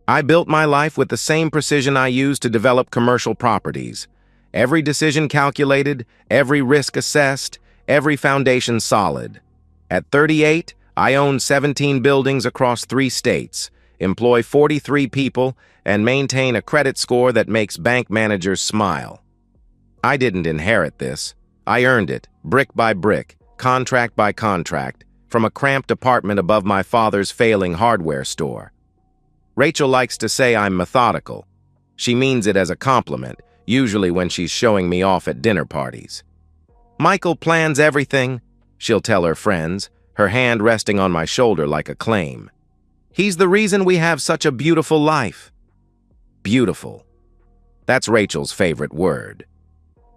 I built my life with the same precision I used to develop commercial properties. Every decision calculated, every risk assessed, every foundation solid. At 38, I own 17 buildings across 3 states, employ 43 people, and maintain a credit score that makes bank managers smile. I didn't inherit this. I earned it, brick by brick, contract by contract, from a cramped apartment above my father's failing hardware store. Rachel likes to say I'm methodical. She means it as a compliment, usually when she's showing me off at dinner parties. Michael plans everything, she'll tell her friends, her hand resting on my shoulder like a claim. He's the reason we have such a beautiful life. Beautiful. That's Rachel's favorite word.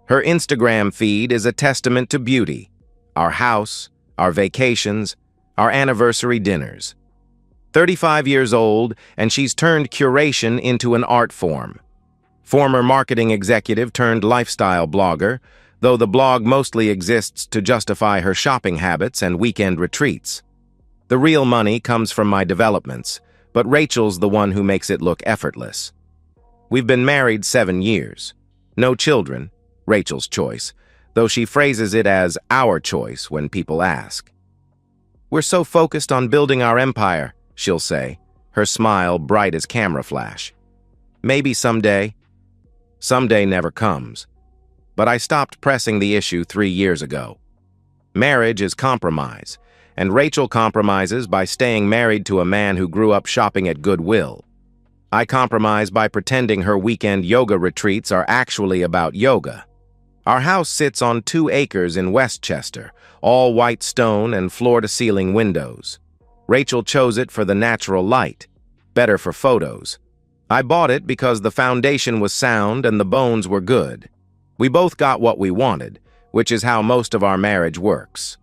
Her Instagram feed is a testament to beauty. Our house, our vacations, our anniversary dinners. 35 years old, and she's turned curation into an art form. Former marketing executive turned lifestyle blogger, though the blog mostly exists to justify her shopping habits and weekend retreats. The real money comes from my developments, but Rachel's the one who makes it look effortless. We've been married 7 years. No children, Rachel's choice, though she phrases it as our choice when people ask. We're so focused on building our empire, she'll say, her smile bright as camera flash. Maybe someday. Someday never comes. But I stopped pressing the issue 3 years ago. Marriage is compromise, and Rachel compromises by staying married to a man who grew up shopping at Goodwill. I compromise by pretending her weekend yoga retreats are actually about yoga. Our house sits on 2 acres in Westchester, all white stone and floor-to-ceiling windows. Rachel chose it for the natural light, better for photos. I bought it because the foundation was sound and the bones were good. We both got what we wanted, which is how most of our marriage works.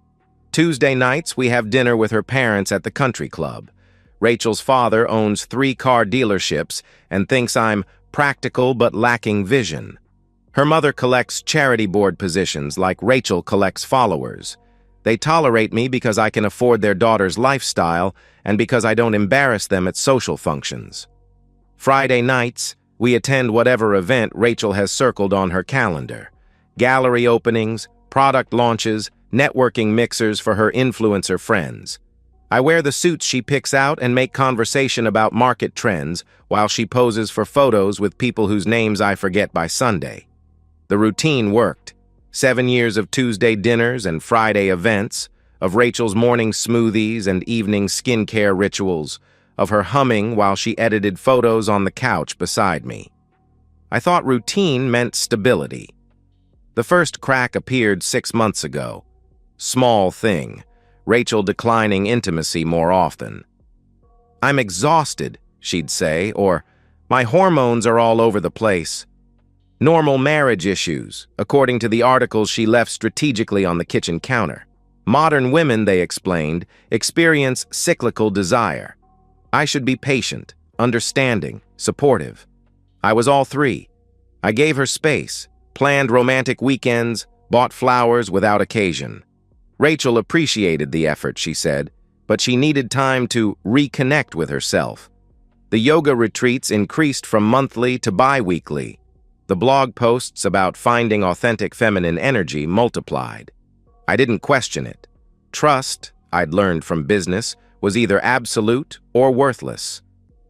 Tuesday nights, we have dinner with her parents at the country club. Rachel's father owns 3 car dealerships and thinks I'm practical but lacking vision. Her mother collects charity board positions like Rachel collects followers. They tolerate me because I can afford their daughter's lifestyle and because I don't embarrass them at social functions. Friday nights, we attend whatever event Rachel has circled on her calendar. Gallery openings, product launches, networking mixers for her influencer friends. I wear the suits she picks out and make conversation about market trends while she poses for photos with people whose names I forget by Sunday. The routine worked. 7 years of Tuesday dinners and Friday events, of Rachel's morning smoothies and evening skincare rituals, of her humming while she edited photos on the couch beside me. I thought routine meant stability. The first crack appeared 6 months ago. Small thing, Rachel declining intimacy more often. I'm exhausted, she'd say, or my hormones are all over the place. Normal marriage issues, according to the articles she left strategically on the kitchen counter. Modern women, they explained, experience cyclical desire. I should be patient, understanding, supportive. I was all 3. I gave her space, planned romantic weekends, bought flowers without occasion. Rachel appreciated the effort, she said, but she needed time to reconnect with herself. The yoga retreats increased from monthly to bi-weekly. The blog posts about finding authentic feminine energy multiplied. I didn't question it. Trust, I'd learned from business, was either absolute or worthless.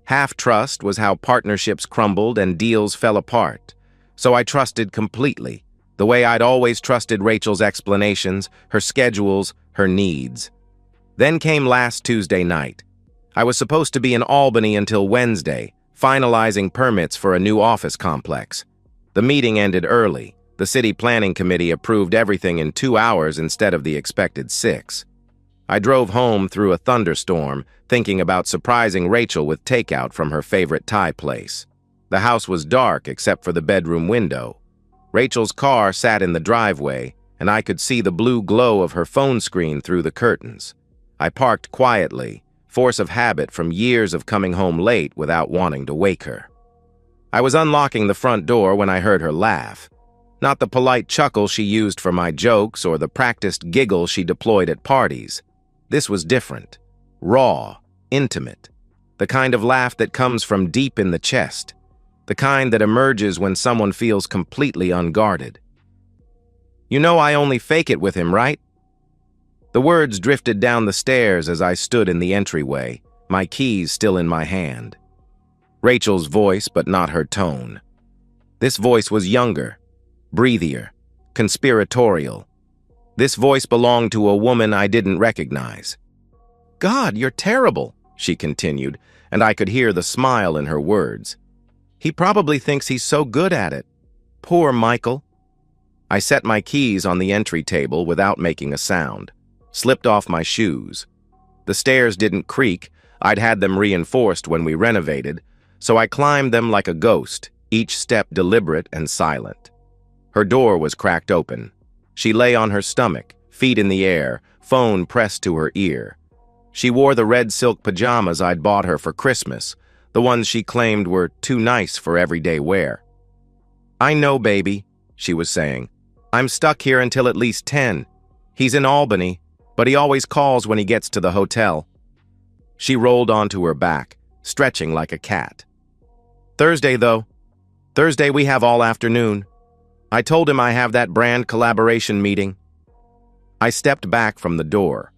Half trust was how partnerships crumbled and deals fell apart. So I trusted completely, the way I'd always trusted Rachel's explanations, her schedules, her needs. Then came last Tuesday night. I was supposed to be in Albany until Wednesday, finalizing permits for a new office complex. The meeting ended early. The city planning committee approved everything in 2 hours instead of the expected 6. I drove home through a thunderstorm, thinking about surprising Rachel with takeout from her favorite Thai place. The house was dark except for the bedroom window. Rachel's car sat in the driveway, and I could see the blue glow of her phone screen through the curtains. I parked quietly, force of habit from years of coming home late without wanting to wake her. I was unlocking the front door when I heard her laugh. Not the polite chuckle she used for my jokes or the practiced giggle she deployed at parties. This was different, raw, intimate. The kind of laugh that comes from deep in the chest. The kind that emerges when someone feels completely unguarded. "You know I only fake it with him, right?" The words drifted down the stairs as I stood in the entryway, my keys still in my hand. Rachel's voice, but not her tone. This voice was younger, breathier, conspiratorial. This voice belonged to a woman I didn't recognize. "God, you're terrible," she continued, and I could hear the smile in her words. "He probably thinks he's so good at it. Poor Michael." I set my keys on the entry table without making a sound, slipped off my shoes. The stairs didn't creak, I'd had them reinforced when we renovated, so I climbed them like a ghost, each step deliberate and silent. Her door was cracked open. She lay on her stomach, feet in the air, phone pressed to her ear. She wore the red silk pajamas I'd bought her for Christmas, the ones she claimed were too nice for everyday wear. "I know, baby," she was saying. "I'm stuck here until at least 10. He's in Albany, but he always calls when he gets to the hotel." She rolled onto her back, stretching like a cat. "Thursday, though. Thursday we have all afternoon. I told him I have that brand collaboration meeting." I stepped back from the door,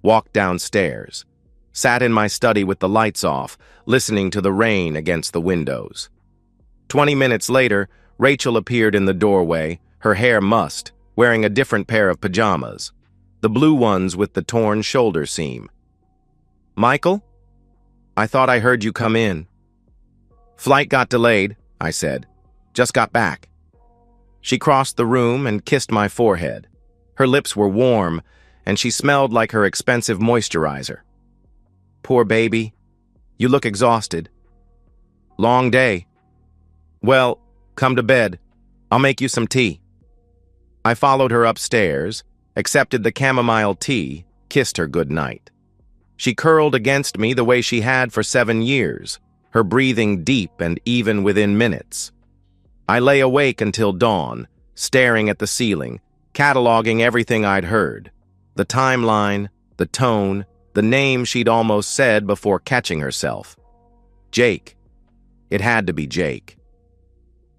walked downstairs, sat in my study with the lights off, listening to the rain against the windows. 20 minutes later, Rachel appeared in the doorway, her hair mussed, wearing a different pair of pajamas, the blue ones with the torn shoulder seam. "Michael? I thought I heard you come in." "Flight got delayed," I said. "Just got back." She crossed the room and kissed my forehead. Her lips were warm, and she smelled like her expensive moisturizer. "Poor baby. You look exhausted." "Long day." "Well, come to bed. I'll make you some tea." I followed her upstairs, accepted the chamomile tea, kissed her good night. She curled against me the way she had for 7 years, her breathing deep and even within minutes. I lay awake until dawn, staring at the ceiling, cataloging everything I'd heard. The timeline, the tone, the name she'd almost said before catching herself. Jake. It had to be Jake.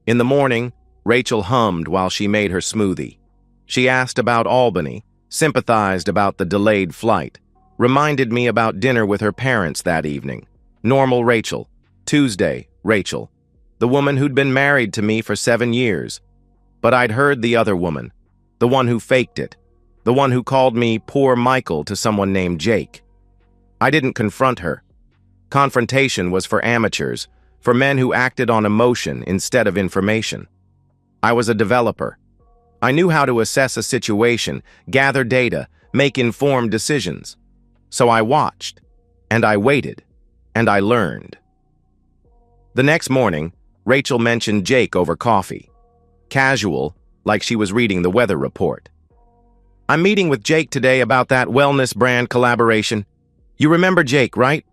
In the morning, Rachel hummed while she made her smoothie. She asked about Albany, sympathized about the delayed flight, reminded me about dinner with her parents that evening. Normal Rachel. Tuesday, Rachel. The woman who'd been married to me for 7 years. But I'd heard the other woman, the one who faked it, the one who called me poor Michael to someone named Jake. I didn't confront her. Confrontation was for amateurs, for men who acted on emotion instead of information. I was a developer. I knew how to assess a situation, gather data, make informed decisions. So I watched, and I waited, and I learned. The next morning, Rachel mentioned Jake over coffee. Casual, like she was reading the weather report. "I'm meeting with Jake today about that wellness brand collaboration. You remember Jake, right?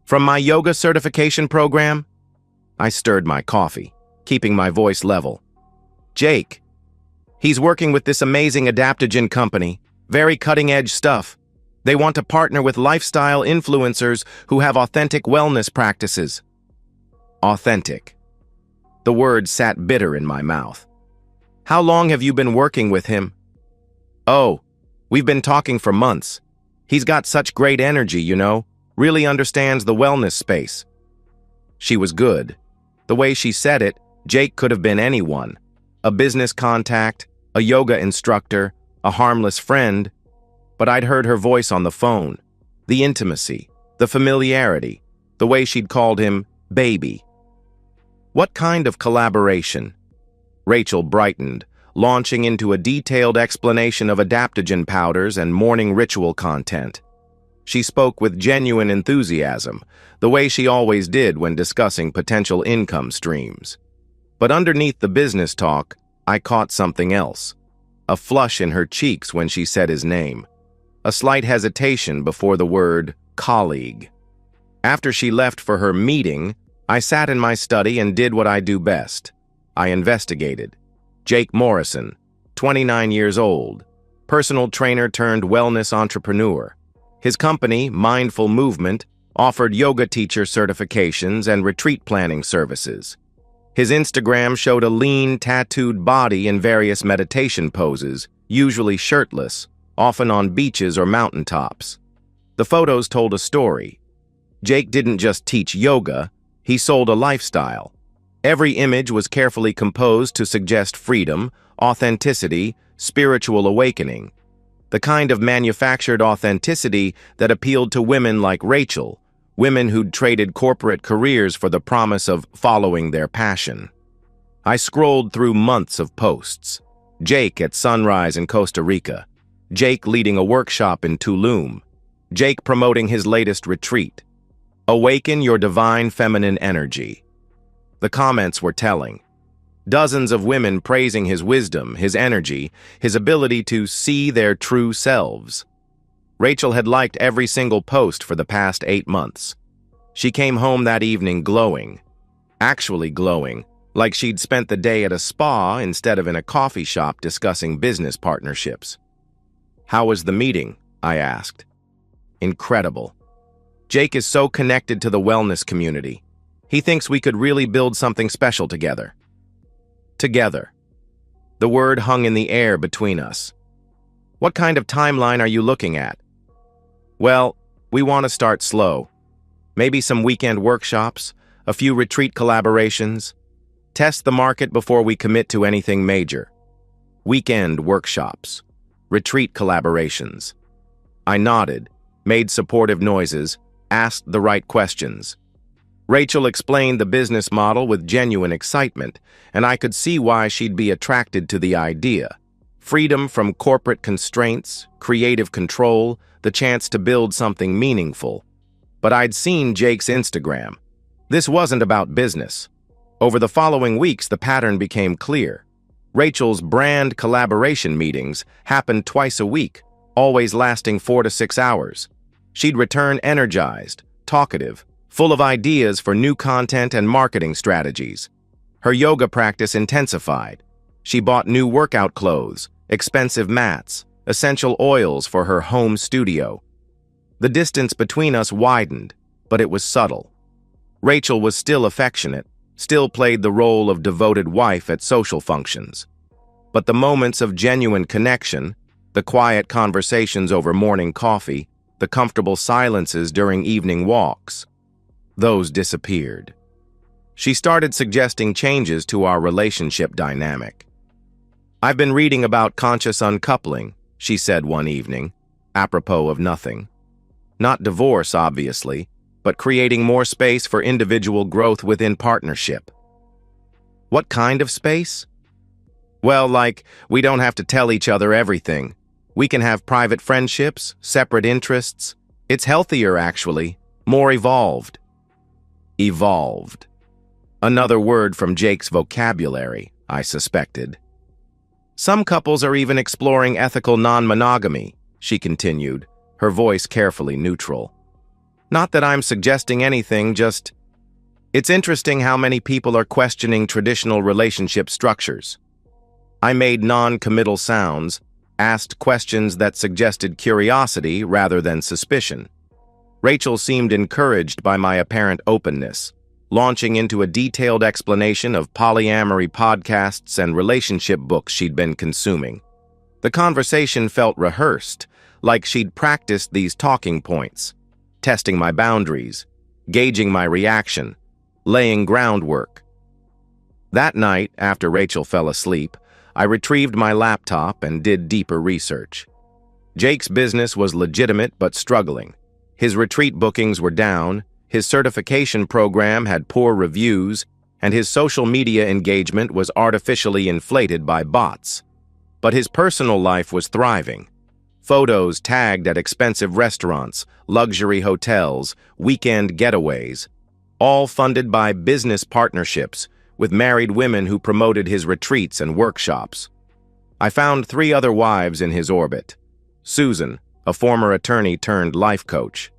From my yoga certification program?" I stirred my coffee, keeping my voice level. "Jake. He's working with this amazing adaptogen company. Very cutting-edge stuff. They want to partner with lifestyle influencers who have authentic wellness practices." Authentic. The word sat bitter in my mouth. "How long have you been working with him?" "Oh, we've been talking for months. He's got such great energy, you know, really understands the wellness space." She was good. The way she said it, Jake could have been anyone. A business contact, a yoga instructor, a harmless friend. But I'd heard her voice on the phone. The intimacy, the familiarity, the way she'd called him baby. "What kind of collaboration?" Rachel brightened, launching into a detailed explanation of adaptogen powders and morning ritual content. She spoke with genuine enthusiasm, the way she always did when discussing potential income streams. But underneath the business talk, I caught something else. A flush in her cheeks when she said his name. A slight hesitation before the word colleague. After she left for her meeting, I sat in my study and did what I do best. I investigated. Jake Morrison, 29 years old, personal trainer turned wellness entrepreneur. His company, Mindful Movement, offered yoga teacher certifications and retreat planning services. His Instagram showed a lean, tattooed body in various meditation poses, usually shirtless, often on beaches or mountaintops. The photos told a story. Jake didn't just teach yoga, he sold a lifestyle. Every image was carefully composed to suggest freedom, authenticity, spiritual awakening. The kind of manufactured authenticity that appealed to women like Rachel, women who'd traded corporate careers for the promise of following their passion. I scrolled through months of posts. Jake at Sunrise in Costa Rica. Jake leading a workshop in Tulum. Jake promoting his latest retreat. Awaken your divine feminine energy. The comments were telling. Dozens of women praising his wisdom, his energy, his ability to see their true selves. Rachel had liked every single post for the past 8 months. She came home that evening glowing. Actually glowing, like she'd spent the day at a spa instead of in a coffee shop discussing business partnerships. "How was the meeting?" I asked. "Incredible. Jake is so connected to the wellness community. He thinks we could really build something special together." Together. The word hung in the air between us. "What kind of timeline are you looking at?" "Well, we want to start slow. Maybe some weekend workshops, a few retreat collaborations. Test the market before we commit to anything major. Weekend workshops. Retreat collaborations." I nodded, made supportive noises, asked the right questions. Rachel explained the business model with genuine excitement, and I could see why she'd be attracted to the idea. Freedom from corporate constraints, creative control, the chance to build something meaningful. But I'd seen Jake's Instagram. This wasn't about business. Over the following weeks, the pattern became clear. Rachel's brand collaboration meetings happened twice a week, always lasting 4 to 6 hours. She'd return energized, talkative, full of ideas for new content and marketing strategies. Her yoga practice intensified. She bought new workout clothes, expensive mats, essential oils for her home studio. The distance between us widened, but it was subtle. Rachel was still affectionate, still played the role of devoted wife at social functions. But the moments of genuine connection, the quiet conversations over morning coffee, the comfortable silences during evening walks, those disappeared. She started suggesting changes to our relationship dynamic. "I've been reading about conscious uncoupling," she said one evening, apropos of nothing. Not divorce, obviously, but creating more space for individual growth within partnership. "What kind of space?" "Well, like, we don't have to tell each other everything. We can have private friendships, separate interests. It's healthier, actually, more evolved." Evolved. Another word from Jake's vocabulary, I suspected. "Some couples are even exploring ethical non-monogamy," she continued, her voice carefully neutral. "Not that I'm suggesting anything, just... It's interesting how many people are questioning traditional relationship structures." I made non-committal sounds, asked questions that suggested curiosity rather than suspicion. Rachel seemed encouraged by my apparent openness, launching into a detailed explanation of polyamory podcasts and relationship books she'd been consuming. The conversation felt rehearsed, like she'd practiced these talking points, testing my boundaries, gauging my reaction, laying groundwork. That night, after Rachel fell asleep, I retrieved my laptop and did deeper research. Jake's business was legitimate but struggling. His retreat bookings were down, his certification program had poor reviews, and his social media engagement was artificially inflated by bots. But his personal life was thriving. Photos tagged at expensive restaurants, luxury hotels, weekend getaways, all funded by business partnerships with married women who promoted his retreats and workshops. I found 3 other wives in his orbit. Susan, a former attorney turned life coach.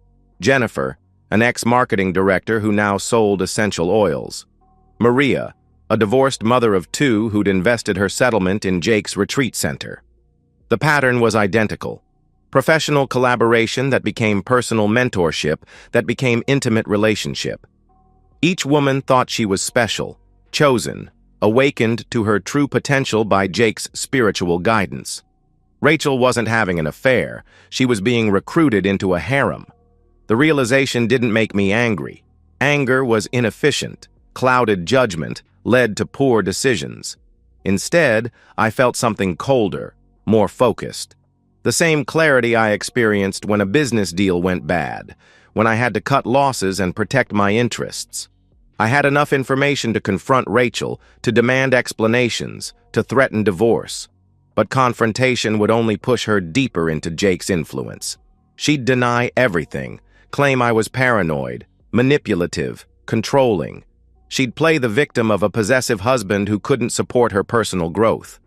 Jennifer, an ex-marketing director who now sold essential oils. Maria, a divorced mother of 2 who'd invested her settlement in Jake's retreat center. The pattern was identical. Professional collaboration that became personal mentorship, that became intimate relationship. Each woman thought she was special, chosen, awakened to her true potential by Jake's spiritual guidance. Rachel wasn't having an affair, she was being recruited into a harem. The realization didn't make me angry. Anger was inefficient, clouded judgment, led to poor decisions. Instead, I felt something colder, more focused. The same clarity I experienced when a business deal went bad, when I had to cut losses and protect my interests. I had enough information to confront Rachel, to demand explanations, to threaten divorce. But confrontation would only push her deeper into Jake's influence. She'd deny everything, claim I was paranoid, manipulative, controlling. She'd play the victim of a possessive husband who couldn't support her personal growth.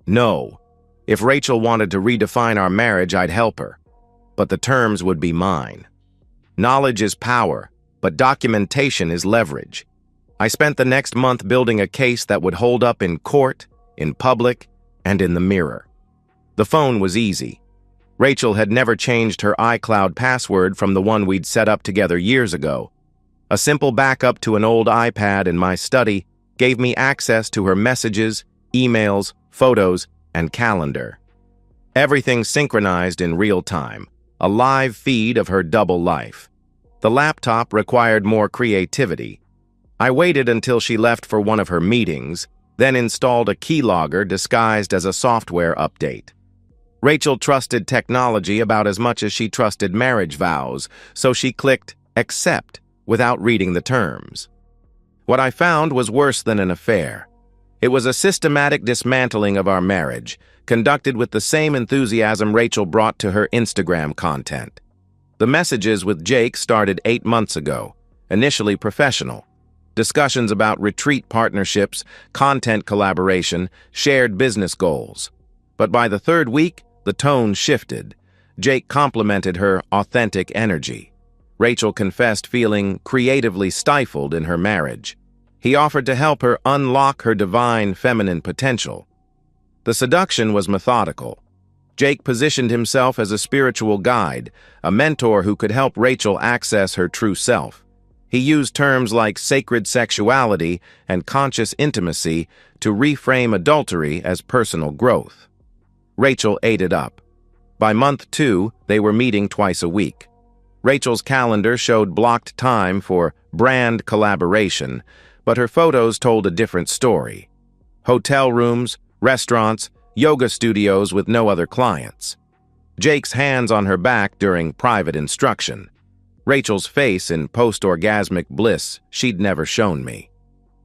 No. If Rachel wanted to redefine our marriage, I'd help her. But the terms would be mine. Knowledge is power, but documentation is leverage. I spent the next month building a case that would hold up in court, in public, and in the mirror. The phone was easy. Rachel had never changed her iCloud password from the one we'd set up together years ago. A simple backup to an old iPad in my study gave me access to her messages, emails, photos, and calendar. Everything synchronized in real time, a live feed of her double life. The laptop required more creativity. I waited until she left for one of her meetings, then installed a keylogger disguised as a software update. Rachel trusted technology about as much as she trusted marriage vows, so she clicked accept without reading the terms. What I found was worse than an affair. It was a systematic dismantling of our marriage, conducted with the same enthusiasm Rachel brought to her Instagram content. The messages with Jake started 8 months ago, initially professional. Discussions about retreat partnerships, content collaboration, shared business goals. But by the 3rd week, the tone shifted. Jake complimented her authentic energy. Rachel confessed feeling creatively stifled in her marriage. He offered to help her unlock her divine feminine potential. The seduction was methodical. Jake positioned himself as a spiritual guide, a mentor who could help Rachel access her true self. He used terms like sacred sexuality and conscious intimacy to reframe adultery as personal growth. Rachel ate it up. By month 2, they were meeting twice a week. Rachel's calendar showed blocked time for brand collaboration, but her photos told a different story. Hotel rooms, restaurants, yoga studios with no other clients. Jake's hands on her back during private instruction. Rachel's face in post-orgasmic bliss she'd never shown me.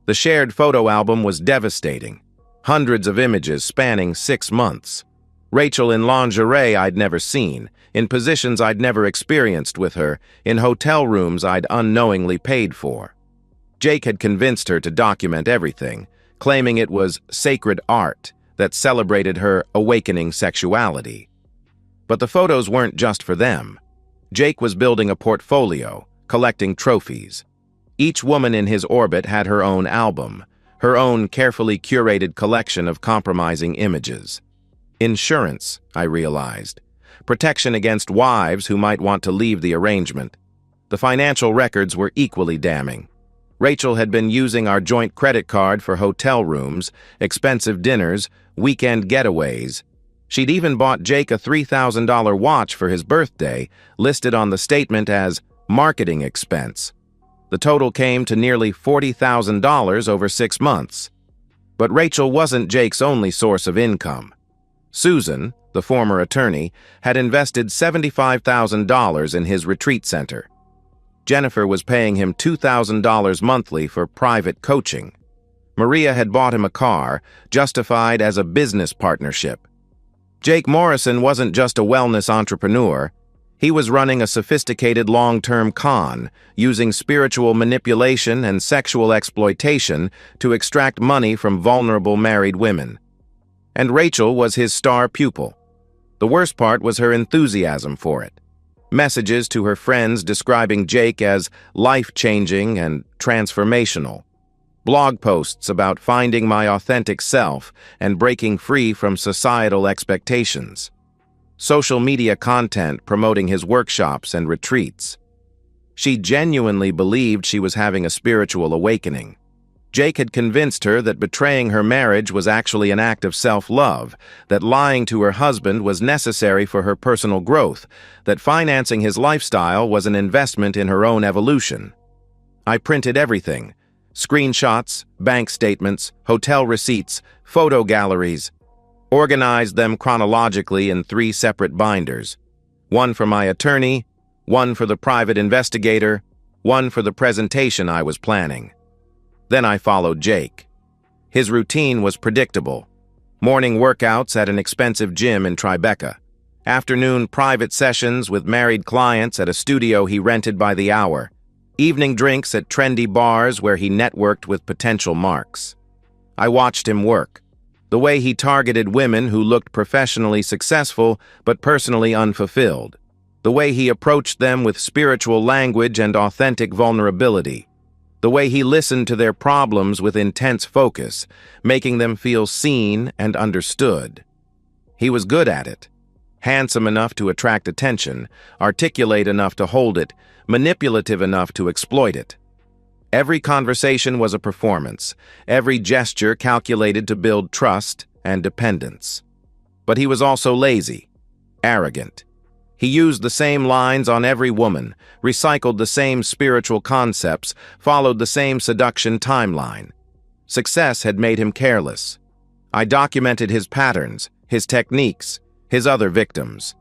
The shared photo album was devastating. Hundreds of images spanning 6 months. Rachel in lingerie I'd never seen, in positions I'd never experienced with her, in hotel rooms I'd unknowingly paid for. Jake had convinced her to document everything, claiming it was sacred art that celebrated her awakening sexuality. But the photos weren't just for them. Jake was building a portfolio, collecting trophies. Each woman in his orbit had her own album, her own carefully curated collection of compromising images. Insurance, I realized. Protection against wives who might want to leave the arrangement. The financial records were equally damning. Rachel had been using our joint credit card for hotel rooms, expensive dinners, weekend getaways. She'd even bought Jake a $3,000 watch for his birthday, listed on the statement as marketing expense. The total came to nearly $40,000 over 6 months. But Rachel wasn't Jake's only source of income. Susan, the former attorney, had invested $75,000 in his retreat center. Jennifer was paying him $2,000 monthly for private coaching. Maria had bought him a car, justified as a business partnership. Jake Morrison wasn't just a wellness entrepreneur. He was running a sophisticated long-term con, using spiritual manipulation and sexual exploitation to extract money from vulnerable married women. And Rachel was his star pupil. The worst part was her enthusiasm for it. Messages to her friends describing Jake as life-changing and transformational. Blog posts about finding my authentic self and breaking free from societal expectations. social media content promoting his workshops and retreats. She genuinely believed she was having a spiritual awakening. Jake had convinced her that betraying her marriage was actually an act of self-love, that lying to her husband was necessary for her personal growth, that financing his lifestyle was an investment in her own evolution. I printed everything: screenshots, bank statements, hotel receipts, photo galleries, organized them chronologically in 3 separate binders: one for my attorney, one for the private investigator, one for the presentation I was planning. Then I followed Jake. His routine was predictable: morning workouts at an expensive gym in Tribeca, afternoon private sessions with married clients at a studio he rented by the hour, evening drinks at trendy bars where he networked with potential marks. I watched him work. The way he targeted women who looked professionally successful but personally unfulfilled. The way he approached them with spiritual language and authentic vulnerability. The way he listened to their problems with intense focus, making them feel seen and understood. He was good at it. Handsome enough to attract attention, articulate enough to hold it, manipulative enough to exploit it. Every conversation was a performance, every gesture calculated to build trust and dependence. But he was also lazy, arrogant. He used the same lines on every woman, recycled the same spiritual concepts, followed the same seduction timeline. Success had made him careless. I documented his patterns, his techniques, his other victims.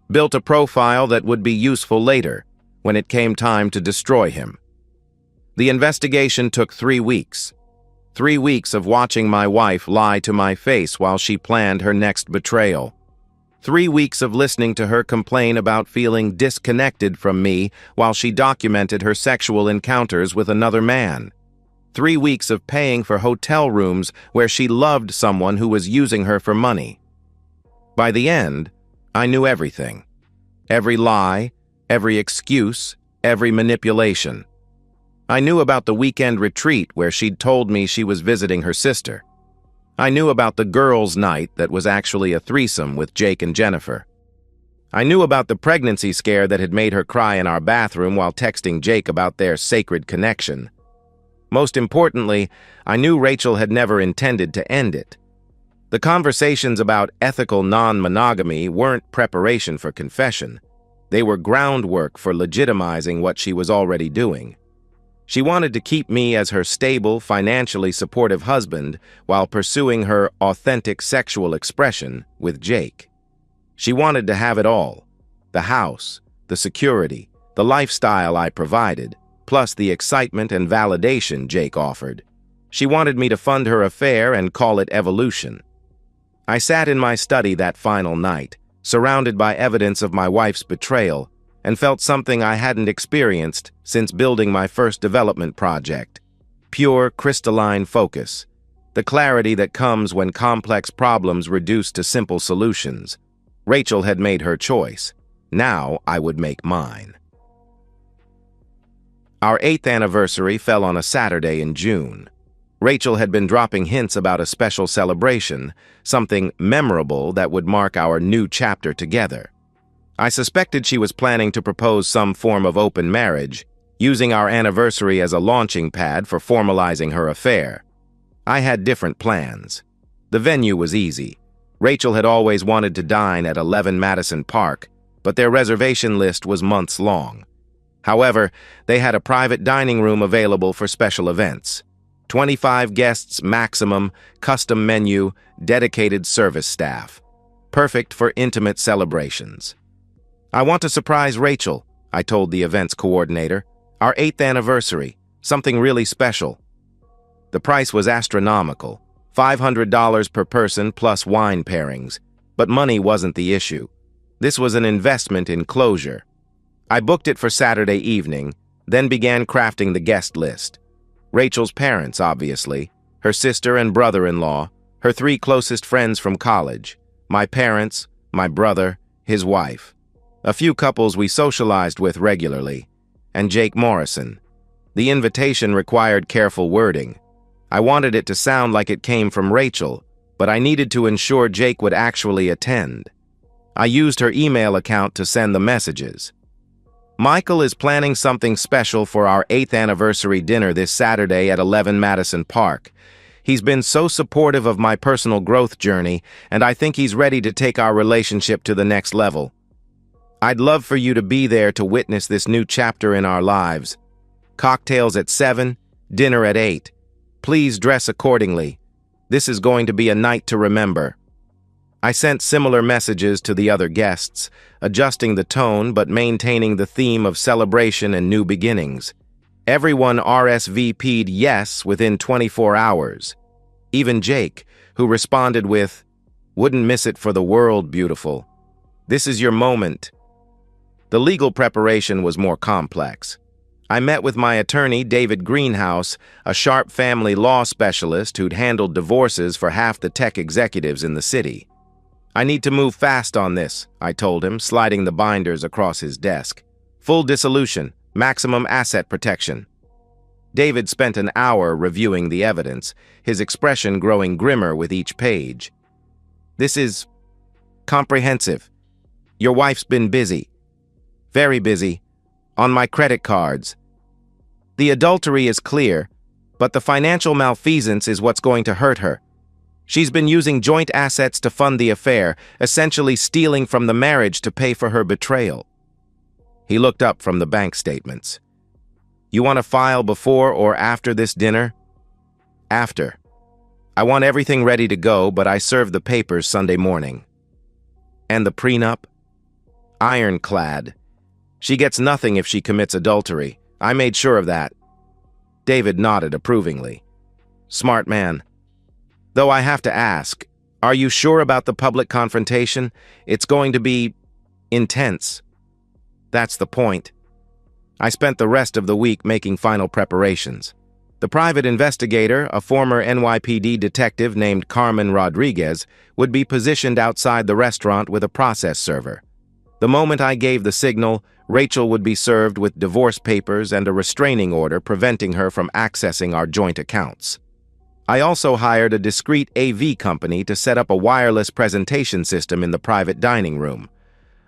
Built a profile that would be useful later, when it came time to destroy him. The investigation took 3 weeks. 3 weeks of watching my wife lie to my face while she planned her next betrayal. 3 weeks of listening to her complain about feeling disconnected from me while she documented her sexual encounters with another man. 3 weeks of paying for hotel rooms where she loved someone who was using her for money. By the end, I knew everything. Every lie, every excuse, every manipulation. I knew about the weekend retreat where she'd told me she was visiting her sister. I knew about the girls' night that was actually a threesome with Jake and Jennifer. I knew about the pregnancy scare that had made her cry in our bathroom while texting Jake about their sacred connection. Most importantly, I knew Rachel had never intended to end it. The conversations about ethical non-monogamy weren't preparation for confession. They were groundwork for legitimizing what she was already doing. She wanted to keep me as her stable, financially supportive husband while pursuing her authentic sexual expression with Jake. She wanted to have it all: the house, the security, the lifestyle I provided, plus the excitement and validation Jake offered. She wanted me to fund her affair and call it evolution. I sat in my study that final night, surrounded by evidence of my wife's betrayal, and felt something I hadn't experienced since building my first development project: pure, crystalline focus, the clarity that comes when complex problems reduce to simple solutions. Rachel had made her choice. Now I would make mine. Our 8th anniversary fell on a Saturday in June. Rachel had been dropping hints about a special celebration, something memorable that would mark our new chapter together. I suspected she was planning to propose some form of open marriage, using our anniversary as a launching pad for formalizing her affair. I had different plans. The venue was easy. Rachel had always wanted to dine at 11 Madison Park, but their reservation list was months long. However, they had a private dining room available for special events. 25 guests maximum, custom menu, dedicated service staff. Perfect for intimate celebrations. "I want to surprise Rachel," I told the events coordinator. "Our 8th anniversary, something really special." The price was astronomical, $500 per person plus wine pairings, but money wasn't the issue. This was an investment in closure. I booked it for Saturday evening, then began crafting the guest list. Rachel's parents, obviously, her sister and brother-in-law, her 3 closest friends from college, my parents, my brother, his wife, a few couples we socialized with regularly, and Jake Morrison. The invitation required careful wording. I wanted it to sound like it came from Rachel, but I needed to ensure Jake would actually attend. I used her email account to send the messages. Michael is planning something special for our 8th anniversary dinner this Saturday at 11 Madison Park. He's been so supportive of my personal growth journey, and I think he's ready to take our relationship to the next level. I'd love for you to be there to witness this new chapter in our lives. Cocktails at 7, dinner at 8. Please dress accordingly. This is going to be a night to remember. I sent similar messages to the other guests, adjusting the tone but maintaining the theme of celebration and new beginnings. Everyone RSVP'd yes within 24 hours. Even Jake, who responded with, "Wouldn't miss it for the world, beautiful. This is your moment." The legal preparation was more complex. I met with my attorney, David Greenhouse, a sharp family law specialist who'd handled divorces for half the tech executives in the city. "I need to move fast on this," I told him, sliding the binders across his desk. "Full dissolution, maximum asset protection." David spent an hour reviewing the evidence, his expression growing grimmer with each page. "This is comprehensive. Your wife's been busy. Very busy. On my credit cards. The adultery is clear, but the financial malfeasance is what's going to hurt her. She's been using joint assets to fund the affair, essentially stealing from the marriage to pay for her betrayal." He looked up from the bank statements. "You want to file before or after this dinner?" "After. I want everything ready to go, but I serve the papers Sunday morning." "And the prenup?" "Ironclad. She gets nothing if she commits adultery. I made sure of that." David nodded approvingly. "Smart man. Though I have to ask, are you sure about the public confrontation? It's going to be intense." "That's the point." I spent the rest of the week making final preparations. The private investigator, a former NYPD detective named Carmen Rodriguez, would be positioned outside the restaurant with a process server. The moment I gave the signal, Rachel would be served with divorce papers and a restraining order preventing her from accessing our joint accounts. I also hired a discreet AV company to set up a wireless presentation system in the private dining room,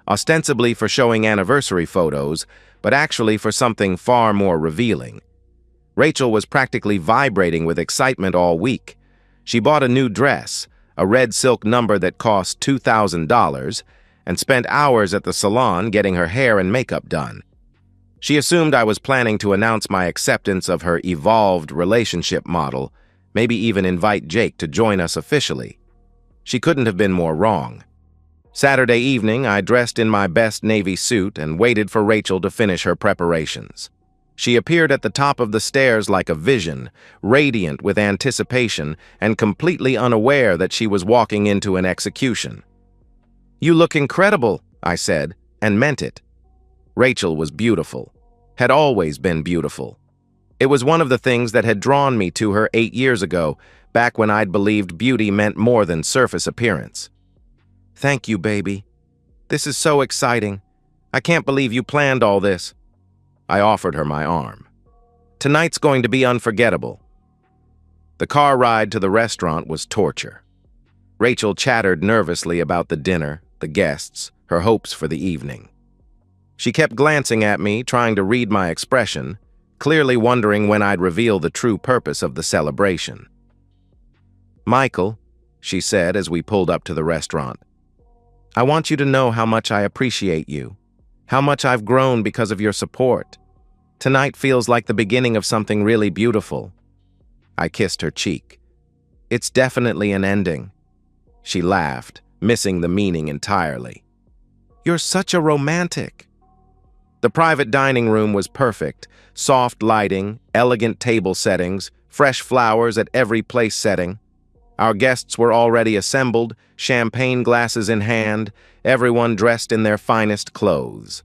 ostensibly for showing anniversary photos, but actually for something far more revealing. Rachel was practically vibrating with excitement all week. She bought a new dress, a red silk number that cost $2,000, and spent hours at the salon getting her hair and makeup done. She assumed I was planning to announce my acceptance of her evolved relationship model, maybe even invite Jake to join us officially. She couldn't have been more wrong. Saturday evening, I dressed in my best navy suit and waited for Rachel to finish her preparations. She appeared at the top of the stairs like a vision, radiant with anticipation and completely unaware that she was walking into an execution. "You look incredible," I said, and meant it. Rachel was beautiful, had always been beautiful. It was one of the things that had drawn me to her 8 years ago, back when I'd believed beauty meant more than surface appearance. "Thank you, baby. This is so exciting. I can't believe you planned all this." I offered her my arm. "Tonight's going to be unforgettable." The car ride to the restaurant was torture. Rachel chattered nervously about the dinner, the guests, her hopes for the evening. She kept glancing at me, trying to read my expression, clearly wondering when I'd reveal the true purpose of the celebration. "Michael," she said as we pulled up to the restaurant, "I want you to know how much I appreciate you, how much I've grown because of your support. Tonight feels like the beginning of something really beautiful." I kissed her cheek. "It's definitely an ending." She laughed, missing the meaning entirely. "You're such a romantic." The private dining room was perfect, soft lighting, elegant table settings, fresh flowers at every place setting. Our guests were already assembled, champagne glasses in hand, everyone dressed in their finest clothes.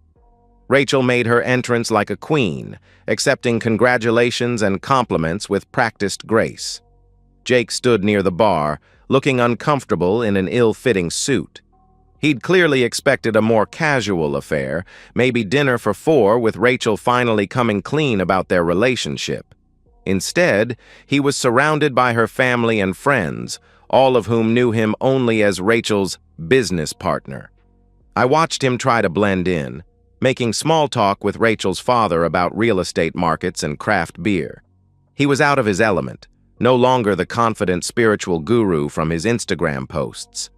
Rachel made her entrance like a queen, accepting congratulations and compliments with practiced grace. Jake stood near the bar, looking uncomfortable in an ill-fitting suit. He'd clearly expected a more casual affair, maybe dinner for 4 with Rachel finally coming clean about their relationship. Instead, he was surrounded by her family and friends, all of whom knew him only as Rachel's business partner. I watched him try to blend in, making small talk with Rachel's father about real estate markets and craft beer. He was out of his element, no longer the confident spiritual guru from his Instagram posts.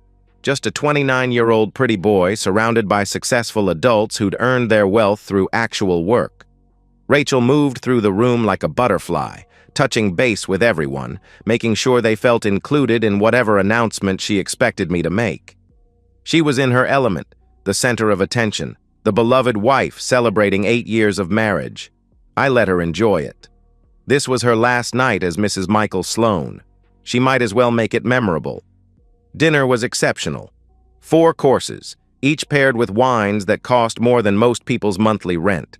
Just a 29-year-old pretty boy surrounded by successful adults who'd earned their wealth through actual work. Rachel moved through the room like a butterfly, touching base with everyone, making sure they felt included in whatever announcement she expected me to make. She was in her element, the center of attention, the beloved wife celebrating 8 years of marriage. I let her enjoy it. This was her last night as Mrs. Michael Sloan. She might as well make it memorable. Dinner was exceptional. 4 courses, each paired with wines that cost more than most people's monthly rent.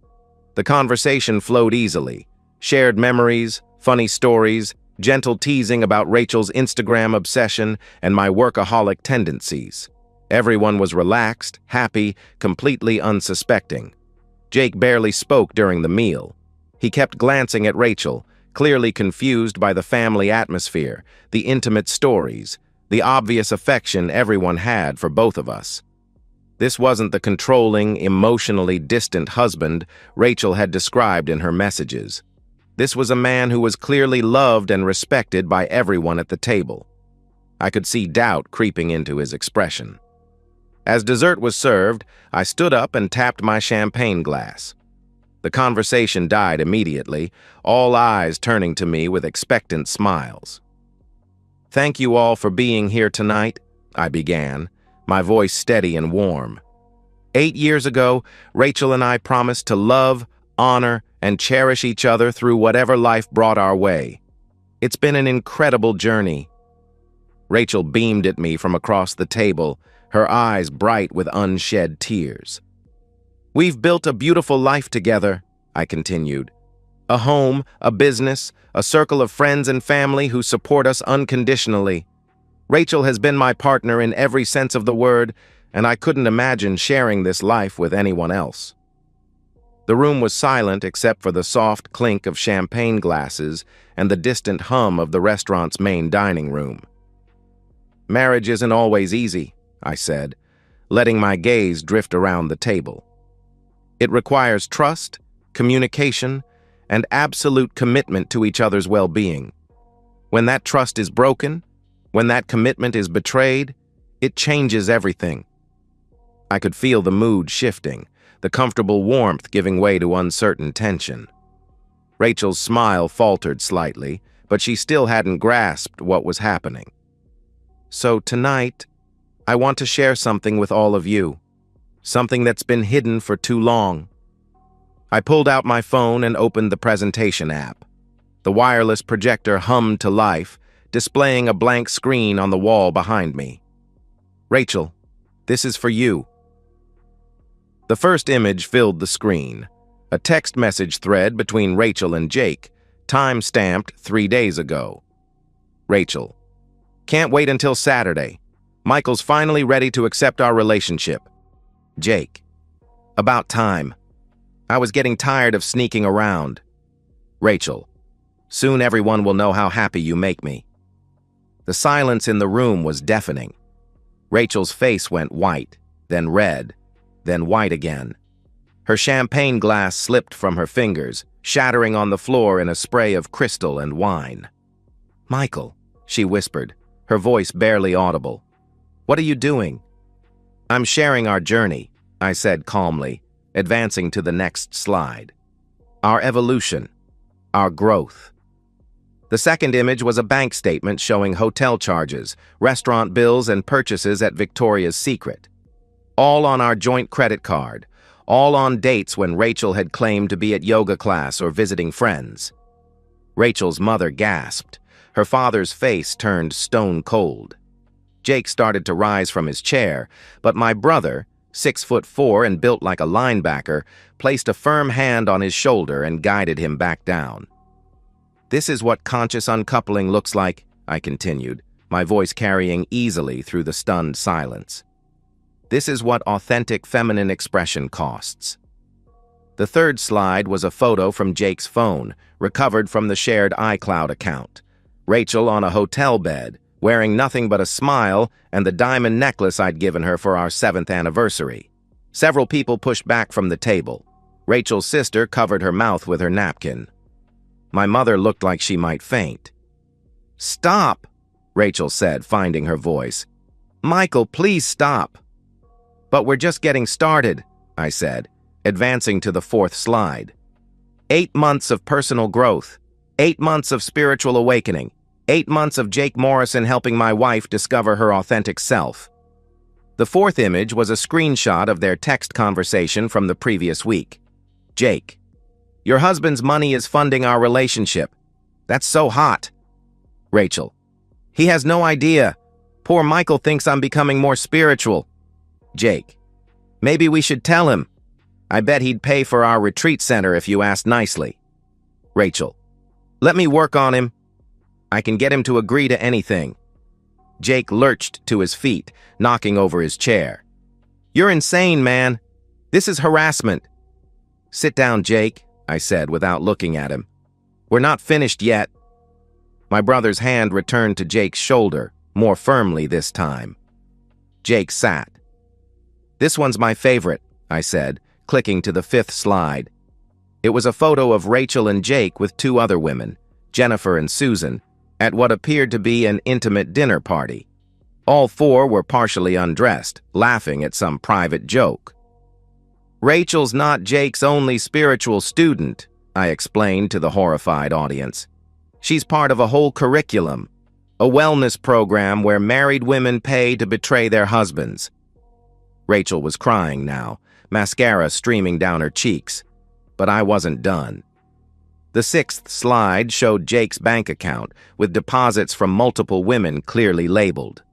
The conversation flowed easily. Shared memories, funny stories, gentle teasing about Rachel's Instagram obsession and my workaholic tendencies. Everyone was relaxed, happy, completely unsuspecting. Jake barely spoke during the meal. He kept glancing at Rachel, clearly confused by the family atmosphere, the intimate stories, the obvious affection everyone had for both of us. This wasn't the controlling, emotionally distant husband Rachel had described in her messages. This was a man who was clearly loved and respected by everyone at the table. I could see doubt creeping into his expression. As dessert was served, I stood up and tapped my champagne glass. The conversation died immediately, all eyes turning to me with expectant smiles. "Thank you all for being here tonight," I began, my voice steady and warm. 8 years ago, Rachel and I promised to love, honor, and cherish each other through whatever life brought our way. It's been an incredible journey. Rachel beamed at me from across the table, her eyes bright with unshed tears. "We've built a beautiful life together," I continued. "A home, a business, a circle of friends and family who support us unconditionally. Rachel has been my partner in every sense of the word, and I couldn't imagine sharing this life with anyone else." The room was silent except for the soft clink of champagne glasses and the distant hum of the restaurant's main dining room. "Marriage isn't always easy," I said, letting my gaze drift around the table. "It requires trust, communication, and absolute commitment to each other's well-being. When that trust is broken, when that commitment is betrayed, it changes everything." I could feel the mood shifting, the comfortable warmth giving way to uncertain tension. Rachel's smile faltered slightly, but she still hadn't grasped what was happening. "So tonight, I want to share something with all of you, something that's been hidden for too long." I pulled out my phone and opened the presentation app. The wireless projector hummed to life, displaying a blank screen on the wall behind me. "Rachel, this is for you." The first image filled the screen, a text message thread between Rachel and Jake, time-stamped 3 days ago. Rachel: "Can't wait until Saturday. Michael's finally ready to accept our relationship." Jake: "About time. I was getting tired of sneaking around." Rachel: "Soon everyone will know how happy you make me." The silence in the room was deafening. Rachel's face went white, then red, then white again. Her champagne glass slipped from her fingers, shattering on the floor in a spray of crystal and wine. "Michael," she whispered, her voice barely audible. "What are you doing?" "I'm sharing our journey," I said calmly, advancing to the next slide. "Our evolution, our growth." The second image was a bank statement showing hotel charges, restaurant bills, and purchases at Victoria's Secret. All on our joint credit card, all on dates when Rachel had claimed to be at yoga class or visiting friends. Rachel's mother gasped. Her father's face turned stone cold. Jake started to rise from his chair, but my brother, 6'4" and built like a linebacker, placed a firm hand on his shoulder and guided him back down. "This is what conscious uncoupling looks like," I continued, my voice carrying easily through the stunned silence. "This is what authentic feminine expression costs." The third slide was a photo from Jake's phone, recovered from the shared iCloud account. Rachel on a hotel bed, wearing nothing but a smile and the diamond necklace I'd given her for our 7th anniversary. Several people pushed back from the table. Rachel's sister covered her mouth with her napkin. My mother looked like she might faint. "Stop," Rachel said, finding her voice. "Michael, please stop." "But we're just getting started," I said, advancing to the 4th slide. 8 months of personal growth, 8 months of spiritual awakening, 8 months of Jake Morrison helping my wife discover her authentic self. The 4th image was a screenshot of their text conversation from the previous week. Jake: "Your husband's money is funding our relationship. That's so hot." Rachel: "He has no idea. Poor Michael thinks I'm becoming more spiritual." Jake: "Maybe we should tell him. I bet he'd pay for our retreat center if you asked nicely." Rachel: "Let me work on him. I can get him to agree to anything." Jake lurched to his feet, knocking over his chair. "You're insane, man. This is harassment." "Sit down, Jake," I said without looking at him. "We're not finished yet." My brother's hand returned to Jake's shoulder, more firmly this time. Jake sat. "This one's my favorite," I said, clicking to the 5th slide. It was a photo of Rachel and Jake with 2 other women, Jennifer and Susan, at what appeared to be an intimate dinner party. All 4 were partially undressed, laughing at some private joke. "Rachel's not Jake's only spiritual student," I explained to the horrified audience. "She's part of a whole curriculum, a wellness program where married women pay to betray their husbands." Rachel was crying now, mascara streaming down her cheeks. But I wasn't done. The 6th slide showed Jake's bank account, with deposits from multiple women clearly labeled.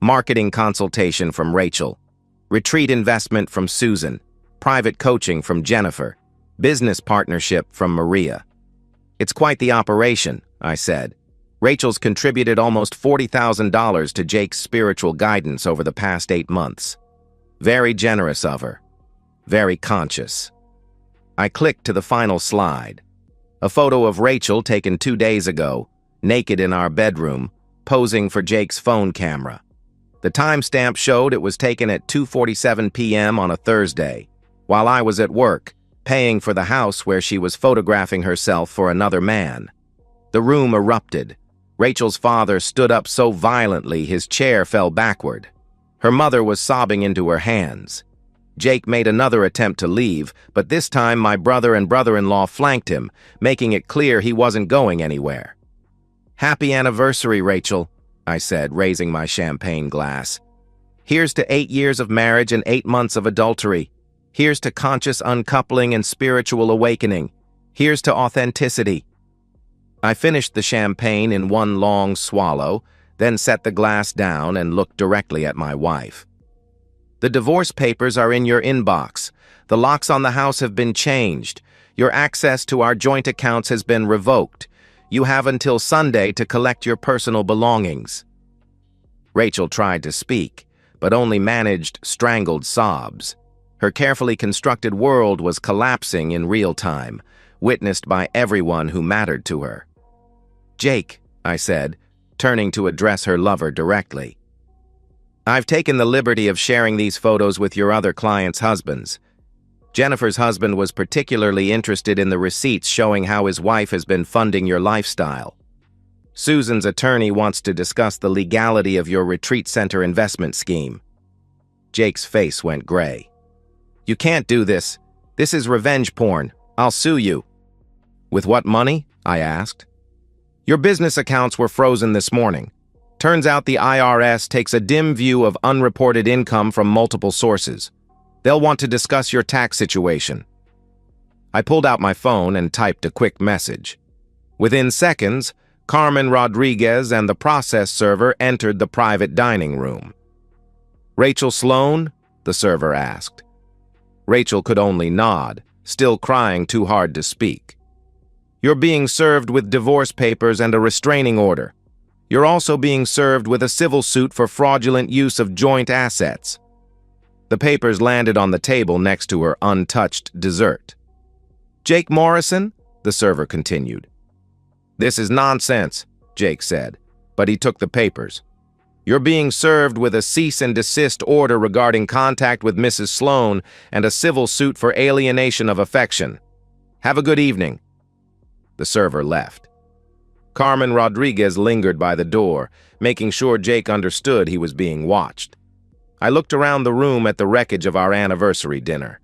Marketing consultation from Rachel. Retreat investment from Susan. Private coaching from Jennifer. Business partnership from Maria. "It's quite the operation," I said. "Rachel's contributed almost $40,000 to Jake's spiritual guidance over the past 8 months. Very generous of her. Very conscious." I clicked to the final slide. A photo of Rachel taken 2 days ago, naked in our bedroom, posing for Jake's phone camera. The timestamp showed it was taken at 2:47 p.m. on a Thursday, while I was at work, paying for the house where she was photographing herself for another man. The room erupted. Rachel's father stood up so violently his chair fell backward. Her mother was sobbing into her hands. Jake made another attempt to leave, but this time my brother and brother-in-law flanked him, making it clear he wasn't going anywhere. "Happy anniversary, Rachel," I said, raising my champagne glass. "Here's to 8 years of marriage and 8 months of adultery. Here's to conscious uncoupling and spiritual awakening. Here's to authenticity." I finished the champagne in one long swallow, then set the glass down and looked directly at my wife. "The divorce papers are in your inbox. The locks on the house have been changed. Your access to our joint accounts has been revoked. You have until Sunday to collect your personal belongings." Rachel tried to speak, but only managed strangled sobs. Her carefully constructed world was collapsing in real time, witnessed by everyone who mattered to her. "Jake," I said, turning to address her lover directly. "I've taken the liberty of sharing these photos with your other clients' husbands. Jennifer's husband was particularly interested in the receipts showing how his wife has been funding your lifestyle. Susan's attorney wants to discuss the legality of your retreat center investment scheme." Jake's face went gray. "You can't do this. This is revenge porn. I'll sue you." "With what money?" I asked. "Your business accounts were frozen this morning. Turns out the IRS takes a dim view of unreported income from multiple sources. They'll want to discuss your tax situation." I pulled out my phone and typed a quick message. Within seconds, Carmen Rodriguez and the process server entered the private dining room. "Rachel Sloan?" the server asked. Rachel could only nod, still crying too hard to speak. "You're being served with divorce papers and a restraining order. You're also being served with a civil suit for fraudulent use of joint assets." The papers landed on the table next to her untouched dessert. "Jake Morrison?" the server continued. "This is nonsense," Jake said. but he took the papers. You're being served with a cease and desist order regarding contact with Mrs. Sloan and a civil suit for alienation of affection. Have a good evening." The server left. Carmen Rodriguez lingered by the door, making sure Jake understood he was being watched. I looked around the room at the wreckage of our anniversary dinner.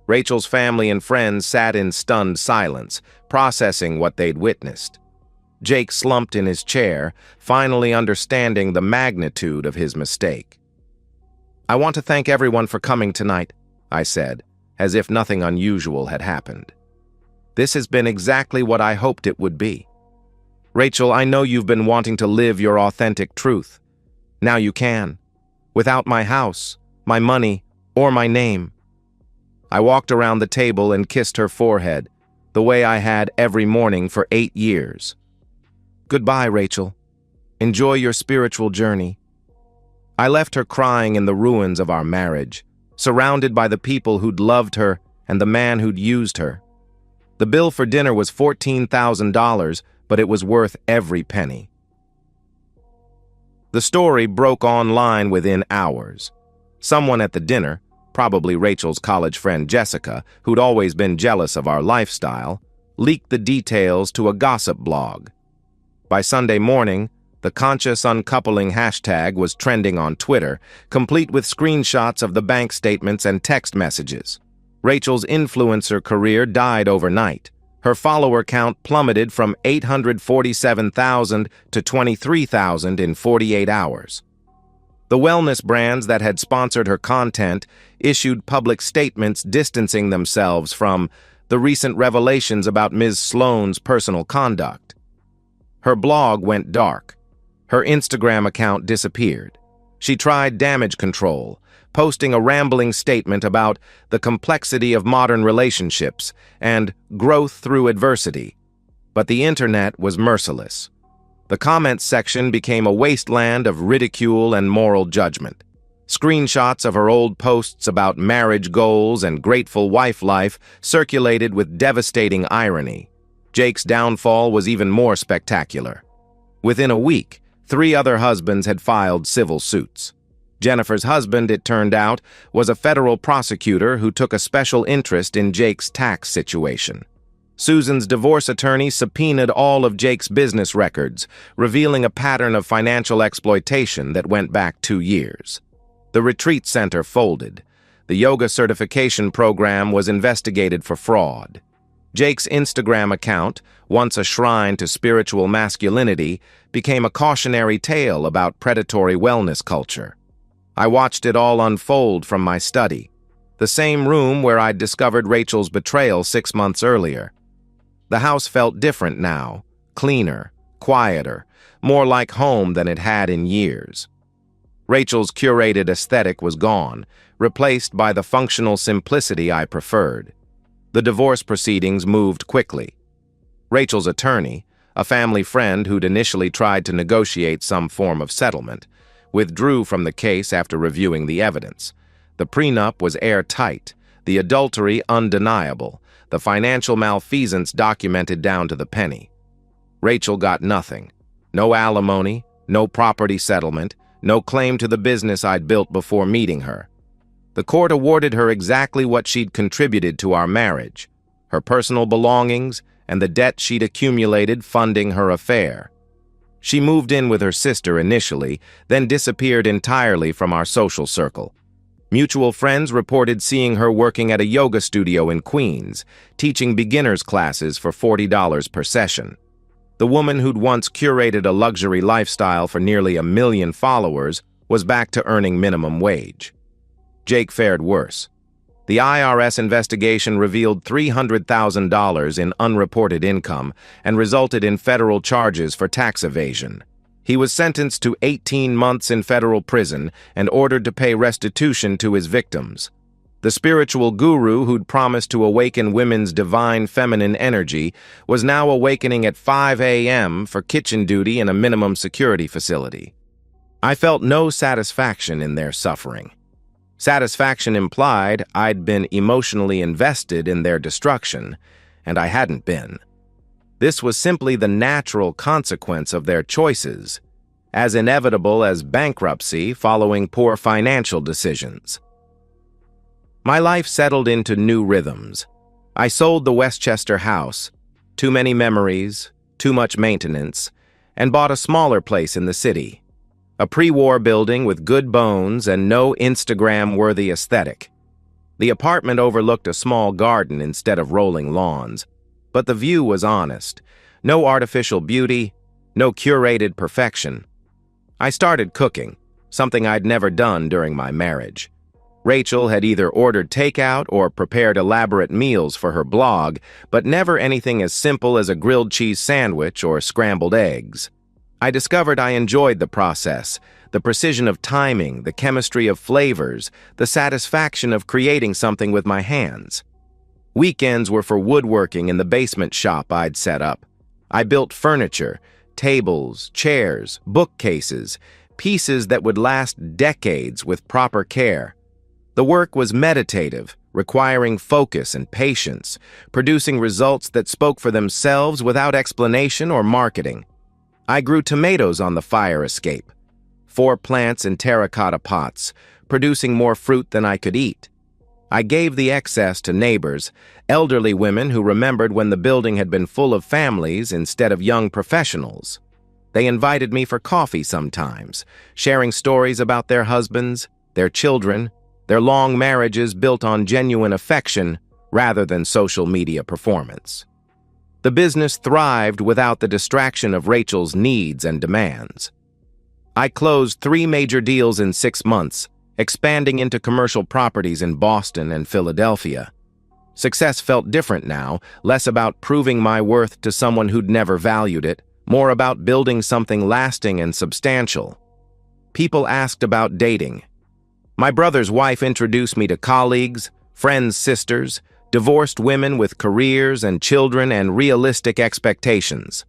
Rachel's family and friends sat in stunned silence, processing what they'd witnessed. Jake slumped in his chair, finally understanding the magnitude of his mistake. "I want to thank everyone for coming tonight," I said, as if nothing unusual had happened. "This has been exactly what I hoped it would be. Rachel, I know you've been wanting to live your authentic truth. Now you can, without my house, my money, or my name." I walked around the table and kissed her forehead, the way I had every morning for 8 years. "Goodbye, Rachel. Enjoy your spiritual journey." I left her crying in the ruins of our marriage, surrounded by the people who'd loved her and the man who'd used her. The bill for dinner was $14,000, but it was worth every penny. The story broke online within hours. Someone at the dinner, probably Rachel's college friend Jessica, who'd always been jealous of our lifestyle, leaked the details to a gossip blog. By Sunday morning, the conscious uncoupling hashtag was trending on Twitter, complete with screenshots of the bank statements and text messages. Rachel's influencer career died overnight. Her follower count plummeted from 847,000 to 23,000 in 48 hours. The wellness brands that had sponsored her content issued public statements distancing themselves from the recent revelations about Ms. Sloan's personal conduct. Her blog went dark. Her Instagram account disappeared. She tried damage control, posting a rambling statement about the complexity of modern relationships and growth through adversity. But the internet was merciless. The comments section became a wasteland of ridicule and moral judgment. Screenshots of her old posts about marriage goals and grateful wife life circulated with devastating irony. Jake's downfall was even more spectacular. Within a week, 3 other husbands had filed civil suits. Jennifer's husband, it turned out, was a federal prosecutor who took a special interest in Jake's tax situation. Susan's divorce attorney subpoenaed all of Jake's business records, revealing a pattern of financial exploitation that went back 2 years. The retreat center folded. The yoga certification program was investigated for fraud. Jake's Instagram account, once a shrine to spiritual masculinity, became a cautionary tale about predatory wellness culture. I watched it all unfold from my study, the same room where I'd discovered Rachel's betrayal 6 months earlier. The house felt different now, cleaner, quieter, more like home than it had in years. Rachel's curated aesthetic was gone, replaced by the functional simplicity I preferred. The divorce proceedings moved quickly. Rachel's attorney, a family friend who'd initially tried to negotiate some form of settlement, withdrew from the case after reviewing the evidence. The prenup was airtight, the adultery undeniable, the financial malfeasance documented down to the penny. Rachel got nothing. No alimony, no property settlement, no claim to the business I'd built before meeting her. The court awarded her exactly what she'd contributed to our marriage, her personal belongings and the debt she'd accumulated funding her affair. She moved in with her sister initially, then disappeared entirely from our social circle. Mutual friends reported seeing her working at a yoga studio in Queens, teaching beginners classes for $40 per session. The woman who'd once curated a luxury lifestyle for nearly 1 million followers was back to earning minimum wage. Jake fared worse. The IRS investigation revealed $300,000 in unreported income and resulted in federal charges for tax evasion. He was sentenced to 18 months in federal prison and ordered to pay restitution to his victims. The spiritual guru who'd promised to awaken women's divine feminine energy was now awakening at 5 a.m. for kitchen duty in a minimum security facility. I felt no satisfaction in their suffering. Satisfaction implied I'd been emotionally invested in their destruction, and I hadn't been. This was simply the natural consequence of their choices. as inevitable as bankruptcy following poor financial decisions. My life settled into new rhythms. I sold the Westchester house, too many memories, too much maintenance, and bought a smaller place in the city, a pre-war building with good bones and no Instagram-worthy aesthetic. The apartment overlooked a small garden instead of rolling lawns, but the view was honest. No artificial beauty, no curated perfection. I started cooking, something I'd never done during my marriage. Rachel had either ordered takeout or prepared elaborate meals for her blog, but never anything as simple as a grilled cheese sandwich or scrambled eggs. I discovered I enjoyed the process, the precision of timing, the chemistry of flavors, the satisfaction of creating something with my hands. Weekends were for woodworking in the basement shop I'd set up. I built furniture, tables, chairs, bookcases, pieces that would last decades with proper care. The work was meditative, requiring focus and patience, producing results that spoke for themselves without explanation or marketing. I grew tomatoes on the fire escape, 4 plants in terracotta pots, producing more fruit than I could eat. I gave the excess to neighbors, elderly women who remembered when the building had been full of families instead of young professionals. They invited me for coffee sometimes, sharing stories about their husbands, their children, their long marriages built on genuine affection rather than social media performance. The business thrived without the distraction of Rachel's needs and demands. I closed 3 major deals in 6 months, expanding into commercial properties in Boston and Philadelphia. Success felt different now, less about proving my worth to someone who'd never valued it, more about building something lasting and substantial. People asked about dating. My brother's wife introduced me to colleagues, friends' sisters, divorced women with careers and children and realistic expectations.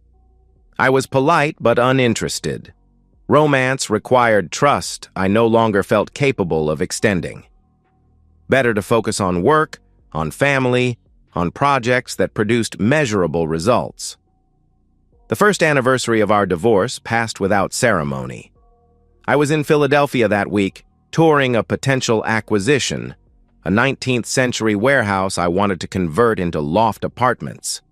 I was polite but uninterested. Romance required trust I no longer felt capable of extending. Better to focus on work, on family, on projects that produced measurable results. The first anniversary of our divorce passed without ceremony. I was in Philadelphia that week, touring a potential acquisition, a 19th century warehouse I wanted to convert into loft apartments.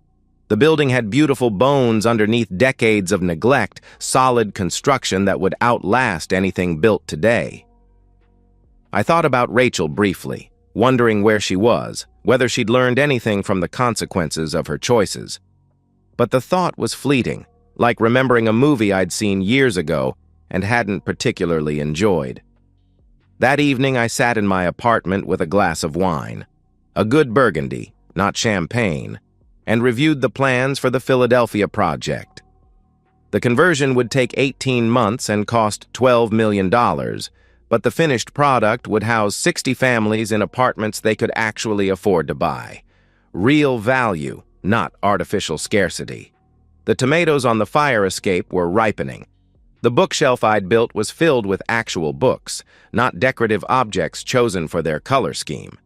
The building had beautiful bones underneath decades of neglect, solid construction that would outlast anything built today. I thought about Rachel briefly, wondering where she was, whether she'd learned anything from the consequences of her choices. But the thought was fleeting, like remembering a movie I'd seen years ago and hadn't particularly enjoyed. That evening I sat in my apartment with a glass of wine, a good Burgundy, not champagne, and reviewed the plans for the Philadelphia project. The conversion would take 18 months and cost $12 million, but the finished product would house 60 families in apartments they could actually afford to buy. Real value, not artificial scarcity. The tomatoes on the fire escape were ripening. The bookshelf I'd built was filled with actual books, not decorative objects chosen for their color scheme.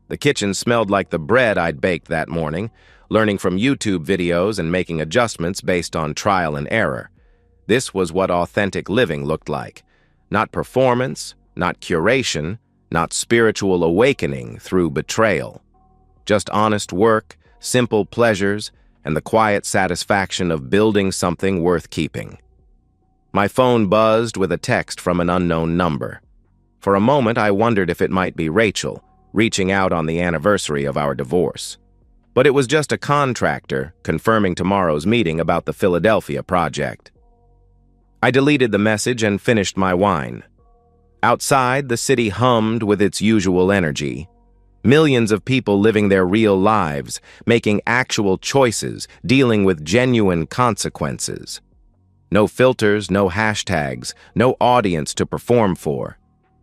The kitchen smelled like the bread I'd baked that morning, learning from YouTube videos and making adjustments based on trial and error. This was what authentic living looked like. Not performance, not curation, not spiritual awakening through betrayal. Just honest work, simple pleasures, and the quiet satisfaction of building something worth keeping. My phone buzzed with a text from an unknown number. For a moment, I wondered if it might be Rachel, reaching out on the anniversary of our divorce. But it was just a contractor confirming tomorrow's meeting about the Philadelphia project. I deleted the message and finished my wine. Outside, the city hummed with its usual energy. Millions of people living their real lives, making actual choices, dealing with genuine consequences. No filters, no hashtags, no audience to perform for.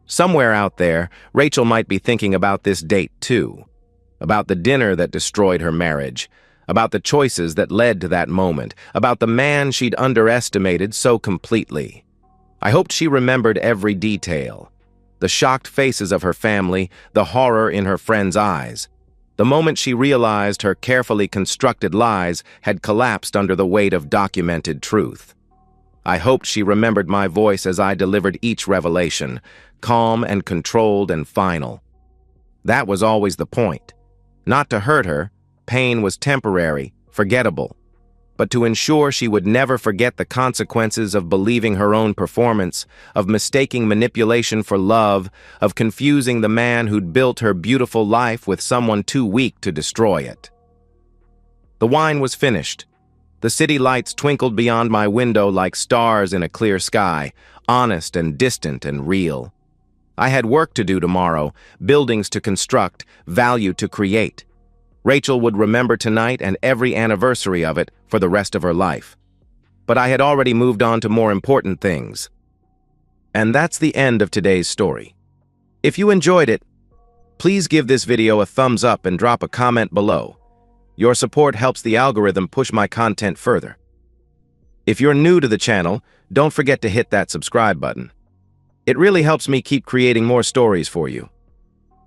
Somewhere out there, Rachel might be thinking about this date too. About the dinner that destroyed her marriage. About the choices that led to that moment. About the man she'd underestimated so completely. I hoped she remembered every detail. The shocked faces of her family, the horror in her friends' eyes. The moment she realized her carefully constructed lies had collapsed under the weight of documented truth. I hoped she remembered my voice as I delivered each revelation, calm and controlled and final. That was always the point. Not to hurt her, pain was temporary, forgettable, but to ensure she would never forget the consequences of believing her own performance, of mistaking manipulation for love, of confusing the man who'd built her beautiful life with someone too weak to destroy it. The wine was finished. The city lights twinkled beyond my window like stars in a clear sky, honest and distant and real. I had work to do tomorrow, buildings to construct, value to create. Rachel would remember tonight and every anniversary of it for the rest of her life. But I had already moved on to more important things. And that's the end of today's story. If you enjoyed it, please give this video a thumbs up and drop a comment below. Your support helps the algorithm push my content further. If you're new to the channel, don't forget to hit that subscribe button. It really helps me keep creating more stories for you.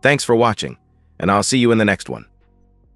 Thanks for watching, and I'll see you in the next one.